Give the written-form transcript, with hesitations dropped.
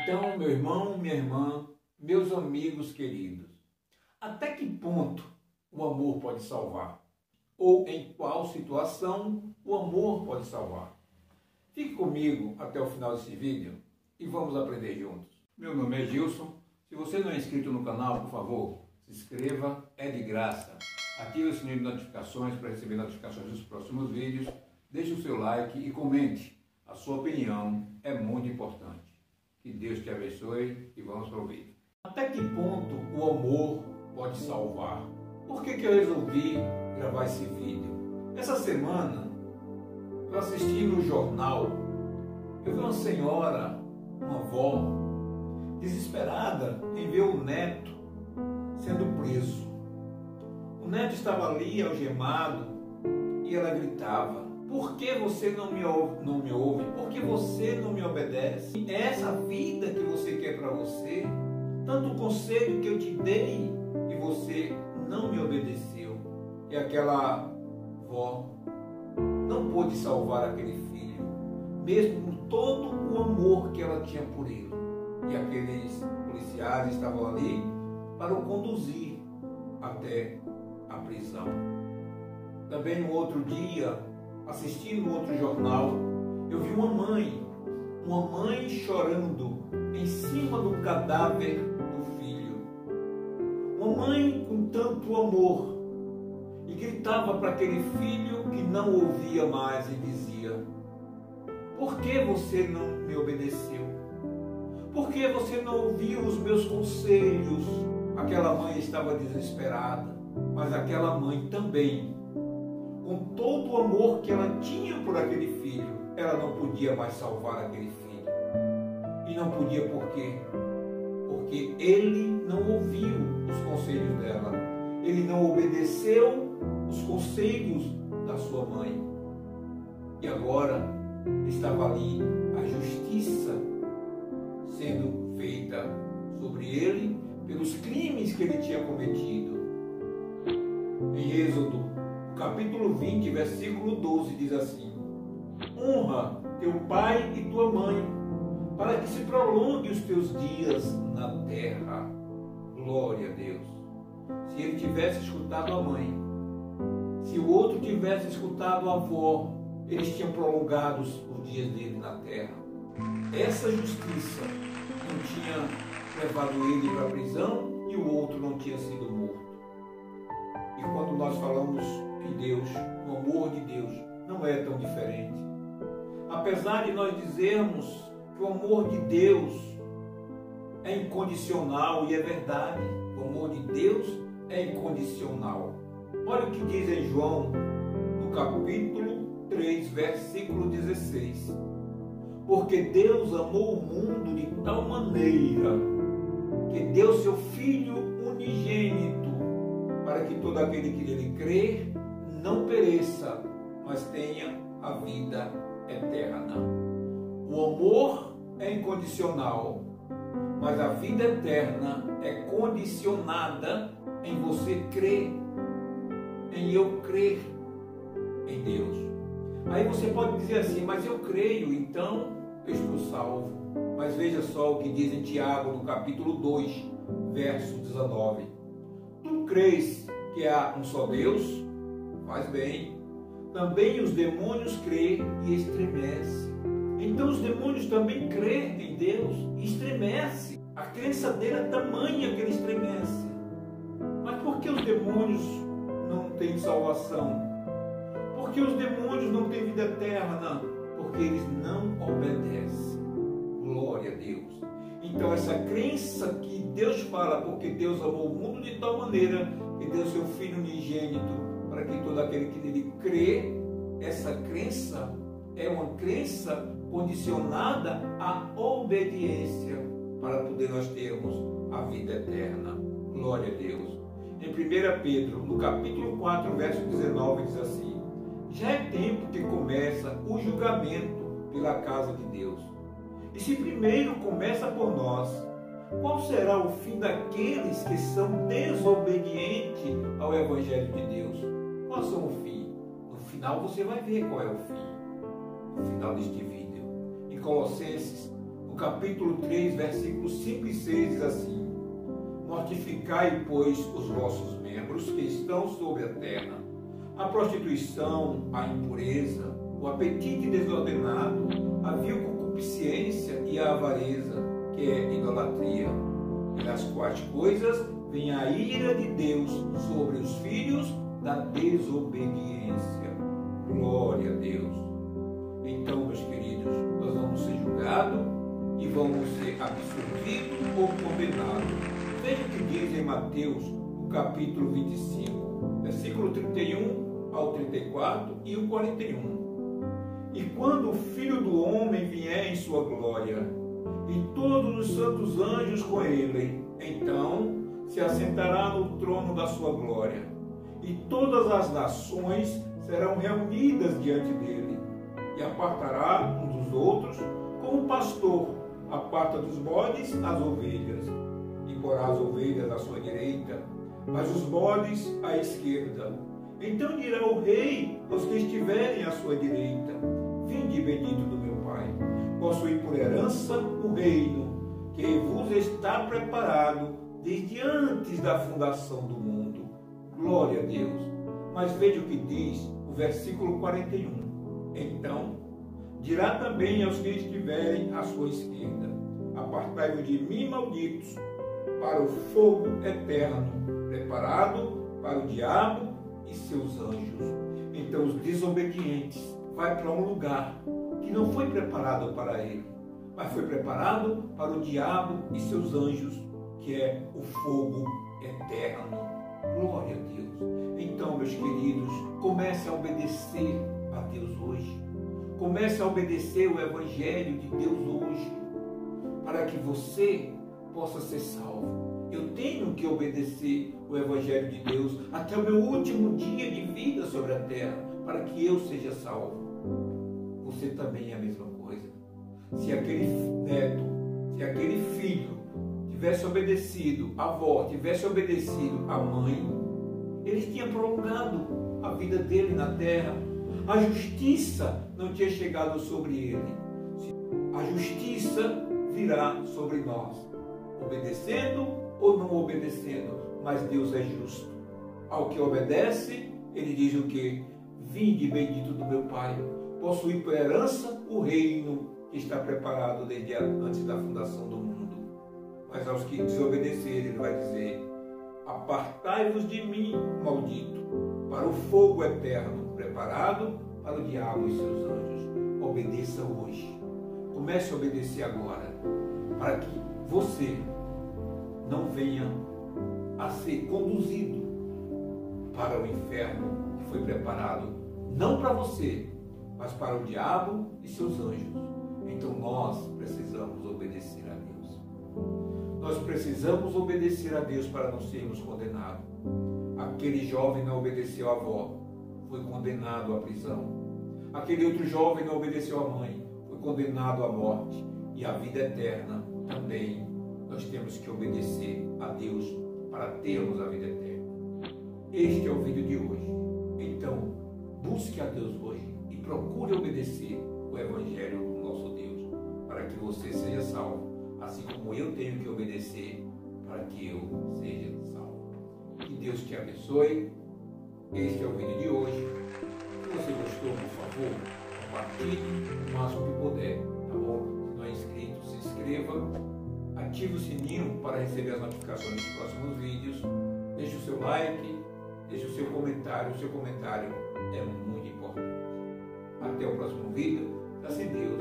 Então, meu irmão, minha irmã, meus amigos queridos, até que ponto o amor pode salvar? Ou em qual situação o amor pode salvar? Fique comigo até o final desse vídeo e vamos aprender juntos. Meu nome é Gilson. Se você não é inscrito no canal, por favor, se inscreva, é de graça. Ative o sininho de notificações para receber notificações dos próximos vídeos. Deixe o seu like e comente. A sua opinião é muito importante. Que Deus te abençoe e vamos para o vídeo. Até que ponto o amor pode salvar? Por que eu resolvi gravar esse vídeo? Essa semana eu assisti no jornal, eu vi uma senhora, uma avó, desesperada em ver o neto sendo preso. O neto estava ali algemado e ela gritava: por que você não me ouve? Por que você não me obedece? É essa vida que você quer para você? Tanto conselho que eu te dei e você não me obedeceu. E aquela avó não pôde salvar aquele filho, mesmo com todo o amor que ela tinha por ele. E aqueles policiais estavam ali para o conduzir até a prisão. Também no outro dia, assistindo outro jornal, eu vi uma mãe chorando em cima do cadáver do filho. Uma mãe com tanto amor e gritava para aquele filho que não ouvia mais e dizia: por que você não me obedeceu? Por que você não ouviu os meus conselhos? Aquela mãe estava desesperada, mas aquela mãe também, com todo o amor que ela tinha por aquele filho, ela não podia mais salvar aquele filho. E não podia por quê? Porque ele não ouviu os conselhos dela. Ele não obedeceu os conselhos da sua mãe. E agora estava ali a justiça sendo feita sobre ele pelos crimes que ele tinha cometido. Em Êxodo, capítulo 20, versículo 12, diz assim: honra teu pai e tua mãe, para que se prolongue os teus dias na terra. Glória a Deus. Se ele tivesse escutado a mãe, se o outro tivesse escutado a avó, eles tinham prolongado os dias dele na terra. Essa justiça não tinha levado ele para a prisão e o outro não tinha sido morto. E quando nós falamos em Deus, o amor de Deus não é tão diferente. Apesar de nós dizermos que o amor de Deus é incondicional, e é verdade, o amor de Deus é incondicional. Olha o que diz em João, no capítulo 3, versículo 16. Porque Deus amou o mundo de tal maneira que deu seu Filho unigênito, para que todo aquele que nele crer não pereça, mas tenha a vida eterna. O amor é incondicional, mas a vida eterna é condicionada em você crer, em eu crer em Deus. Aí você pode dizer assim: mas eu creio, então eu estou salvo. Mas veja só o que diz em Tiago, no capítulo 2, verso 19. Tu crês que há um só Deus? Faz bem. Também os demônios creem e estremecem. Então os demônios também creem em Deus e estremecem. A crença dele é tamanha que ele estremece. Mas por que os demônios não têm salvação? Por que os demônios não têm vida eterna? Porque eles não obedecem. Glória a Deus. Então essa crença que Deus fala, porque Deus amou o mundo de tal maneira que deu seu Filho unigênito, para que todo aquele que nele crê, essa crença é uma crença condicionada à obediência, para poder nós termos a vida eterna. Glória a Deus. Em 1 Pedro, no capítulo 4, verso 19, diz assim: já é tempo que começa o julgamento pela casa de Deus. E se primeiro começa por nós, qual será o fim daqueles que são desobedientes ao Evangelho de Deus? Qual é o fim? No final você vai ver qual é o fim. No final deste vídeo. Em Colossenses, no capítulo 3, versículos 5 e 6 diz assim: mortificai, pois, os vossos membros que estão sobre a terra, a prostituição, a impureza, o apetite desordenado, a vil concupiscência e a avareza, que é idolatria, pelas quais coisas vem a ira de Deus sobre os filhos da desobediência. Glória a Deus. Então, meus queridos, nós vamos ser julgados e vamos ser absolvidos ou condenados. Veja o que diz em Mateus, no capítulo 25, versículo 31 ao 34 e o 41. E quando o Filho do Homem vier em sua glória, e todos os santos anjos com ele, então se assentará no trono da sua glória, e todas as nações serão reunidas diante dele, e apartará uns dos outros, como o pastor aparta dos bodes as ovelhas, e porá as ovelhas à sua direita, mas os bodes à esquerda. Então dirá o rei aos que estiverem à sua direita: vinde, bendito do meu Pai, possuí por herança o reino que vos está preparado desde antes da fundação do mundo. Glória a Deus. Mas veja o que diz o versículo 41. Então dirá também aos que estiverem à sua esquerda: apartai-vos de mim, malditos, para o fogo eterno, preparado para o diabo e seus anjos. Então os desobedientes vai para um lugar que não foi preparado para ele, mas foi preparado para o diabo e seus anjos, que é o fogo eterno. Glória a Deus. Então, meus queridos, comece a obedecer a Deus hoje. Comece a obedecer o Evangelho de Deus hoje, para que você possa ser salvo. Eu tenho que obedecer o Evangelho de Deus até o meu último dia de vida sobre a terra, para que eu seja salvo. Você também é a mesma coisa. Se aquele neto, se aquele filho tivesse obedecido a avó, tivesse obedecido a mãe, ele tinha prolongado a vida dele na terra. A justiça não tinha chegado sobre ele. A justiça virá sobre nós, obedecendo ou não obedecendo, mas Deus é justo. Ao que obedece, ele diz o quê? Vinde, bendito do meu Pai, possuí por herança o reino que está preparado desde antes da fundação do mundo. Mas aos que desobedecerem, ele vai dizer: apartai-vos de mim, maldito, para o fogo eterno, preparado para o diabo e seus anjos. Obedeça hoje. Comece a obedecer agora, para que você não venha a ser conduzido para o inferno que foi preparado, não para você, mas para o diabo e seus anjos. Então nós precisamos obedecer a Deus. Nós precisamos obedecer a Deus para não sermos condenados. Aquele jovem não obedeceu à avó, foi condenado à prisão. Aquele outro jovem não obedeceu à mãe, foi condenado à morte e à vida eterna. Também nós temos que obedecer a Deus para termos a vida eterna. Este é o vídeo de hoje. Então, busque a Deus hoje e procure obedecer o Evangelho do nosso Deus, para que você seja salvo, assim como eu tenho que obedecer para que eu seja salvo. Que Deus te abençoe. Este é o vídeo de hoje. Se você gostou, por favor, compartilhe o máximo que puder, tá bom? Se não é inscrito, se inscreva, ative o sininho para receber as notificações dos próximos vídeos, deixe o seu like, deixe o seu comentário é muito importante. Até o próximo vídeo, assim Deus.